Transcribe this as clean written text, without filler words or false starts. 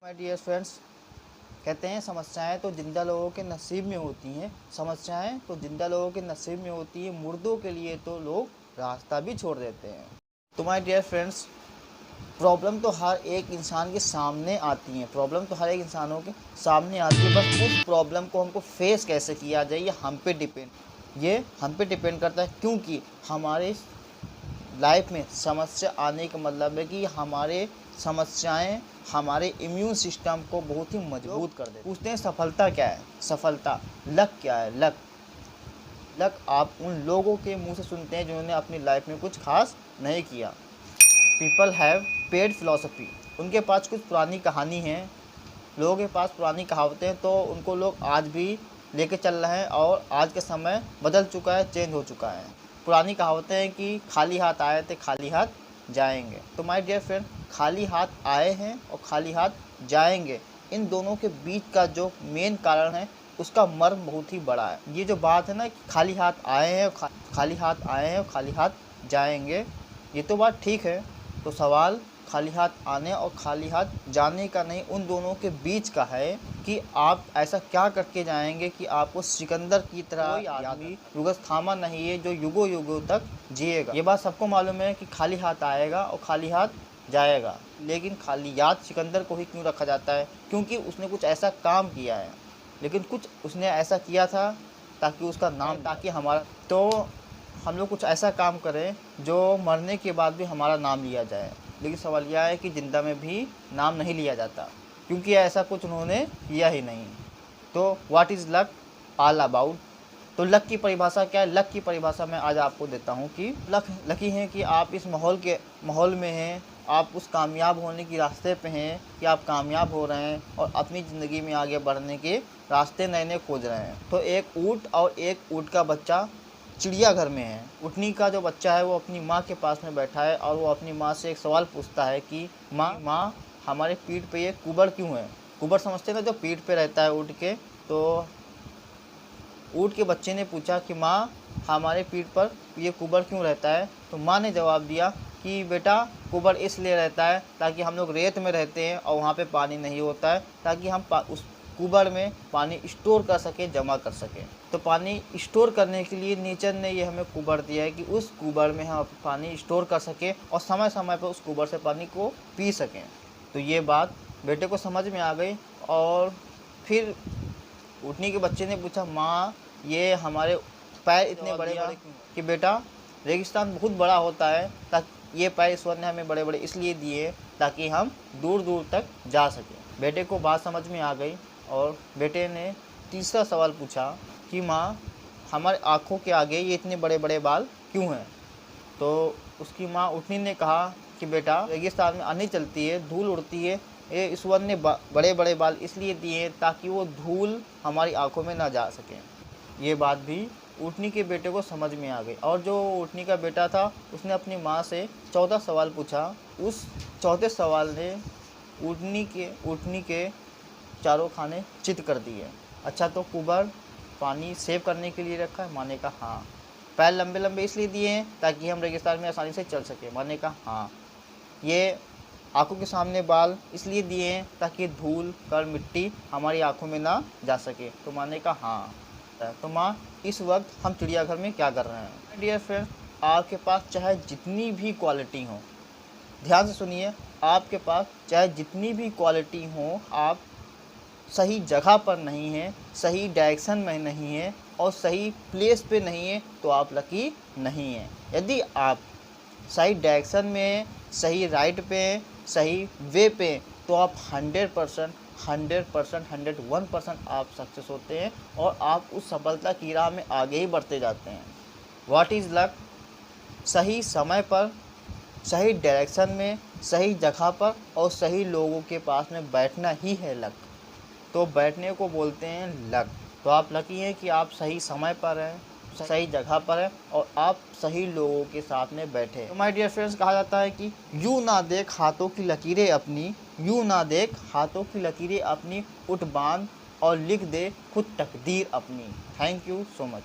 My dear friends, कहते हैं समस्याएं तो जिंदा लोगों के नसीब में होती हैं। समस्याएं तो जिंदा लोगों के नसीब में होती हैं, मुर्दों के लिए तो लोग रास्ता भी छोड़ देते हैं। तो माय डियर फ्रेंड्स, प्रॉब्लम तो हर एक इंसान के सामने आती है। प्रॉब्लम तो हर एक इंसानों के सामने आती है, बस उस प्रॉब्लम को हमको फेस कैसे किया जाए ये हम पे डिपेंड करता है। क्योंकि हमारे लाइफ में समस्या आने का मतलब है कि हमारे समस्याएं हमारे इम्यून सिस्टम को बहुत ही मजबूत कर देती हैं। पूछते हैं सफलता क्या है? सफलता, लक क्या है? लक आप उन लोगों के मुंह से सुनते हैं जिन्होंने अपनी लाइफ में कुछ खास नहीं किया। पीपल हैव पेड फिलोसफी, उनके पास कुछ पुरानी कहानी है। लोगों के पास पुरानी कहावतें हैं, तो उनको लोग आज भी लेके चल रहे हैं और आज का समय बदल चुका है, चेंज हो चुका है। पुरानी कहावतें हैं कि खाली हाथ आए थे खाली हाथ जाएंगे। तो माय डियर फ्रेंड, खाली हाथ आए हैं और खाली हाथ जाएंगे, इन दोनों के बीच का जो मेन कारण है उसका मर्म बहुत ही बड़ा है। ये जो बात है ना, खाली हाथ आए हैं और खाली हाथ जाएंगे, ये तो बात ठीक है। तो सवाल खाली हाथ आने और खाली हाथ जाने का नहीं, उन दोनों के बीच का है कि आप ऐसा क्या करके जाएंगे कि आपको सिकंदर की तरह कोई आदमी युगस थामा नहीं है जो युगों युगों तक जिएगा। ये बात सबको मालूम है कि खाली हाथ आएगा और खाली हाथ जाएगा, लेकिन खाली याद सिकंदर को ही क्यों रखा जाता है? क्योंकि उसने कुछ ऐसा काम किया है, लेकिन कुछ उसने ऐसा किया था ताकि उसका नाम, ताकि हमारा, तो हम लोग कुछ ऐसा काम करें जो मरने के बाद भी हमारा नाम लिया जाए। लेकिन सवाल यह है कि ज़िंदा में भी नाम नहीं लिया जाता, क्योंकि ऐसा कुछ उन्होंने किया ही नहीं। तो what is luck all about? तो लक की परिभाषा क्या है? लक की परिभाषा मैं आज आपको देता हूँ कि लकी है कि आप इस माहौल में हैं, आप उस कामयाब होने के रास्ते पे हैं कि आप कामयाब हो रहे हैं और अपनी ज़िंदगी में आगे बढ़ने के रास्ते नए नए खोज रहे हैं। तो एक ऊँट और एक ऊँट का बच्चा चिड़ियाघर में है। उटनी का जो बच्चा है वो अपनी माँ के पास में बैठा है और वो अपनी माँ से एक सवाल पूछता है कि माँ हमारे पीठ पे ये कुबड़ क्यों है? कुबड़ समझते हैं ना, जो पीठ पे रहता है ऊँट के। तो ऊँट के बच्चे ने पूछा कि माँ हमारे पीठ पर ये कुबड़ क्यों रहता है? तो माँ ने जवाब दिया कि बेटा कुबड़ इसलिए रहता है ताकि हम लोग रेत में रहते हैं और वहाँ पे पानी नहीं होता है, ताकि हम उस कुबड़ में पानी स्टोर कर सके, जमा कर सके। तो पानी स्टोर करने के लिए नेचर ने ये हमें कुबड़ दिया है कि उस कुबड़ में हम पानी स्टोर कर सकें और समय समय पर उस कुबड़ से पानी को पी सकें। तो ये बात बेटे को समझ में आ गई और फिर उठनी के बच्चे ने पूछा माँ ये हमारे पैर इतने बड़े बड़े क्यों? कि बेटा रेगिस्तान बहुत बड़ा होता है, ताकि ये पैर ईश्वर ने हमें बड़े बड़े इसलिए दिए ताकि हम दूर दूर तक जा सकें। बेटे को बात समझ में आ गई और बेटे ने तीसरा सवाल पूछा कि माँ हमारे आँखों के आगे ये इतने बड़े बड़े बाल क्यों हैं? तो उसकी माँ उठनी ने कहा कि बेटा रेगिस्तान में आंधी चलती है, धूल उड़ती है, ये ईश्वर ने बड़े बड़े बाल इसलिए दिए हैं ताकि वो धूल हमारी आंखों में ना जा सके। ये बात भी ऊँटनी के बेटे को समझ में आ गई और जो ऊँटनी का बेटा था उसने अपनी माँ से 14 सवाल पूछा। उस चौथे सवाल ने ऊँटनी के चारों खाने चित कर दिए। अच्छा, तो कुबड़ पानी सेव करने के लिए रखा है? माँ ने कहा हाँ। पैर लंबे लंबे इसलिए दिए हैं ताकि हम रेगिस्तान में आसानी से चल सके? माँ ने कहा हाँ। ये आँखों के सामने बाल इसलिए दिए हैं ताकि धूल कण मिट्टी हमारी आँखों में ना जा सके? तो माँ ने कहा हाँ। तो माँ इस वक्त हम चिड़ियाघर में क्या कर रहे हैं? डियर फ्रेंड, आपके पास चाहे जितनी भी क्वालिटी हो, ध्यान से सुनिए, आपके पास चाहे जितनी भी क्वालिटी हो, आप सही जगह पर नहीं है, सही डायरेक्शन में नहीं है और सही प्लेस पे नहीं है, तो आप लकी नहीं हैं। यदि आप सही डायरेक्शन में, सही राइट पे, सही वे पे, तो आप 100%, 101% आप सक्सेस होते हैं और आप उस सफलता की राह में आगे ही बढ़ते जाते हैं। What is luck? सही समय पर, सही डायरेक्शन में, सही जगह पर और सही लोगों के पास में बैठना ही है लक। तो बैठने को बोलते हैं लक। तो आप लकी हैं कि आप सही समय पर हैं, सही जगह पर हैं और आप सही लोगों के साथ में बैठे। तो माय डियर फ्रेंड्स, कहा जाता है कि यूँ ना देख हाथों की लकीरें अपनी, यूँ ना देख हाथों की लकीरें अपनी, उठ बांध और लिख दे खुद तकदीर अपनी। Thank you so much.